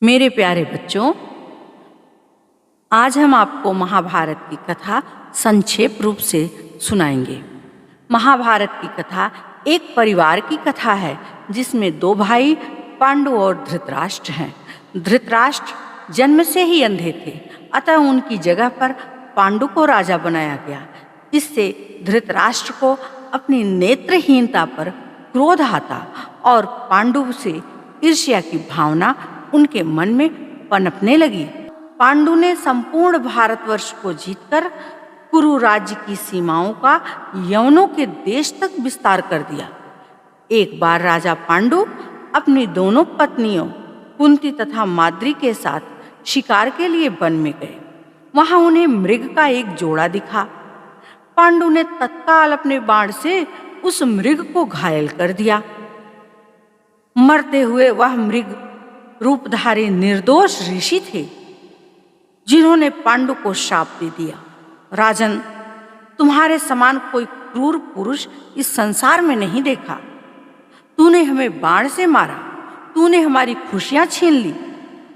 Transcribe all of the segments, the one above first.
मेरे प्यारे बच्चों, आज हम आपको महाभारत की कथा संक्षेप रूप से सुनाएंगे। महाभारत की कथा एक परिवार की कथा है जिसमें दो भाई पांडु और धृतराष्ट्र हैं। धृतराष्ट्र जन्म से ही अंधे थे, अतः उनकी जगह पर पांडु को राजा बनाया गया। इससे धृतराष्ट्र को अपनी नेत्रहीनता पर क्रोध आता और पांडु से ईर्ष्या की भावना उनके मन में पनपने लगी। पांडु ने संपूर्ण भारतवर्ष को जीतकर कुरु राज्य की सीमाओं का यवनों के देश तक विस्तार कर दिया। एक बार राजा पांडु अपनी दोनों पत्नियों कुंती तथा माद्री के साथ शिकार के लिए वन में गए। वहां उन्हें मृग का एक जोड़ा दिखा। पांडु ने तत्काल अपने बाण से उस मृग को घायल कर दिया। मरते हुए वह मृग रूपधारी निर्दोष ऋषि थे, जिन्होंने पांडु को शाप दे दिया, राजन, तुम्हारे समान कोई क्रूर पुरुष इस संसार में नहीं देखा। तूने हमें बाण से मारा, तूने हमारी खुशियां छीन ली,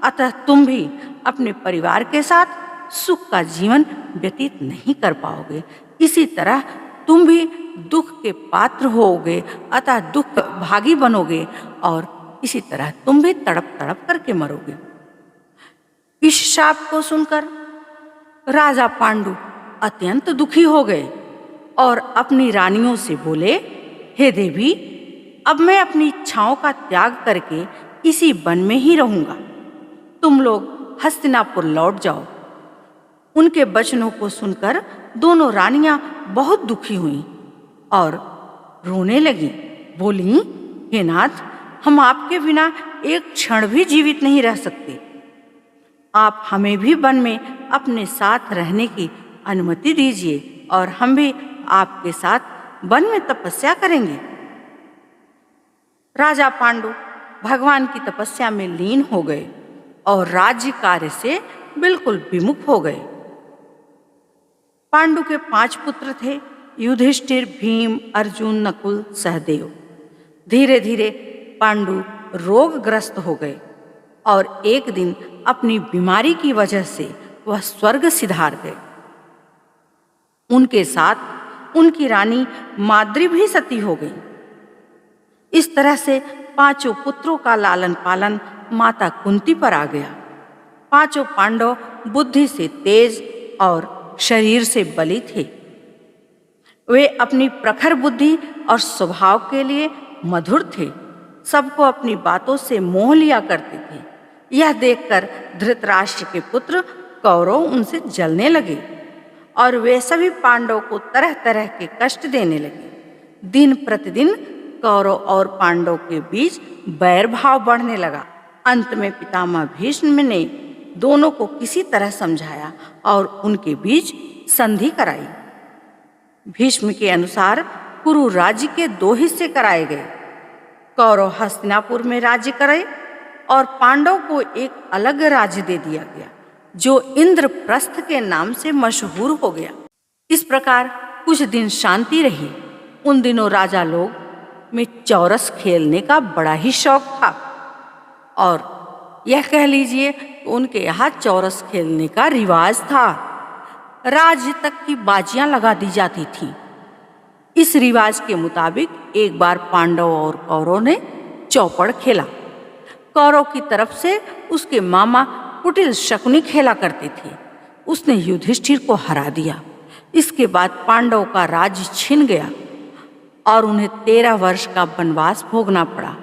अतः तुम भी अपने परिवार के साथ सुख का जीवन व्यतीत नहीं कर पाओगे। इसी तरह तुम भी दुख के पात्र होगे, अतः दुख भागी बनोगे और इसी तरह तुम भी तड़प तड़प करके मरोगे। इस शाप को सुनकर राजा पांडु अत्यंत दुखी हो गए और अपनी रानियों से बोले, हे देवी, अब मैं अपनी इच्छाओं का त्याग करके इसी वन में ही रहूंगा। तुम लोग हस्तिनापुर लौट जाओ। उनके वचनों को सुनकर दोनों रानियां बहुत दुखी हुईं और रोने लगीं। बोलीं, हे नाथ, हम आपके बिना एक क्षण भी जीवित नहीं रह सकते। आप हमें भी वन में अपने साथ रहने की अनुमति दीजिए और हम भी आपके साथ वन में तपस्या करेंगे। राजा पांडु भगवान की तपस्या में लीन हो गए और राज्य कार्य से बिल्कुल विमुख हो गए। पांडु के 5 पुत्र थे, युधिष्ठिर, भीम, अर्जुन, नकुल, सहदेव। धीरे धीरे पांडु रोगग्रस्त हो गए और एक दिन अपनी बीमारी की वजह से वह स्वर्ग सिधार गए। उनके साथ उनकी रानी माद्री भी सती हो गई। इस तरह से 5 पुत्रों का लालन पालन माता कुंती पर आ गया। 5 पांडव बुद्धि से तेज और शरीर से बली थे। वे अपनी प्रखर बुद्धि और स्वभाव के लिए मधुर थे। सबको अपनी बातों से मोह लिया करते थे। यह देखकर धृतराष्ट्र के पुत्र कौरव उनसे जलने लगे और वे सभी पांडवों को तरह तरह के कष्ट देने लगे। दिन प्रतिदिन कौरव और पांडवों के बीच बैर भाव बढ़ने लगा। अंत में पितामह भीष्म ने दोनों को किसी तरह समझाया और उनके बीच संधि कराई। भीष्म के अनुसार कुरु राज्य के 2 हिस्से कराए गए। कौरव हस्तिनापुर में राज्य करे और पांडव को एक अलग राज्य दे दिया गया, जो इंद्रप्रस्थ के नाम से मशहूर हो गया। इस प्रकार कुछ दिन शांति रही। उन दिनों राजा लोग में चौरस खेलने का बड़ा ही शौक था और यह कह लीजिए उनके यहाँ चौरस खेलने का रिवाज था। राज्य तक की बाजियां लगा दी जाती थीं। इस रिवाज के मुताबिक एक बार पांडव और कौरव ने चौपड़ खेला। कौरव की तरफ से उसके मामा कुटिल शकुनी खेला करते थे। उसने युधिष्ठिर को हरा दिया। इसके बाद पांडव का राज्य छिन गया और उन्हें 13 वर्ष का वनवास भोगना पड़ा।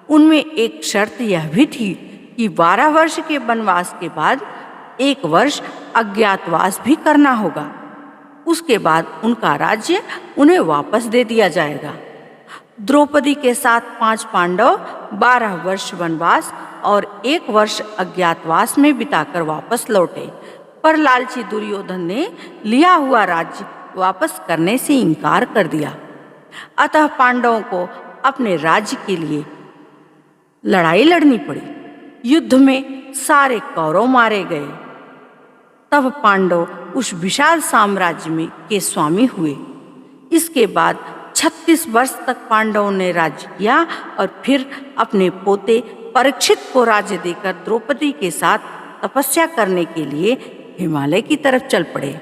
उनमें एक शर्त यह भी थी कि 12 वर्ष के वनवास के बाद 1 वर्ष अज्ञातवास भी करना होगा। उसके बाद उनका राज्य उन्हें वापस दे दिया जाएगा। द्रौपदी के साथ 5 पांडव 12 वर्ष वनवास और 1 वर्ष अज्ञातवास में बिताकर वापस लौटे, पर लालची दुर्योधन ने लिया हुआ राज्य वापस करने से इनकार कर दिया। अतः पांडवों को अपने राज्य के लिए लड़ाई लड़नी पड़ी। युद्ध में सारे कौरव मारे गए। तब पांडव उस विशाल साम्राज्य में के स्वामी हुए। इसके बाद 36 वर्ष तक पांडवों ने राज्य किया और फिर अपने पोते परीक्षित को राज्य देकर द्रौपदी के साथ तपस्या करने के लिए हिमालय की तरफ चल पड़े।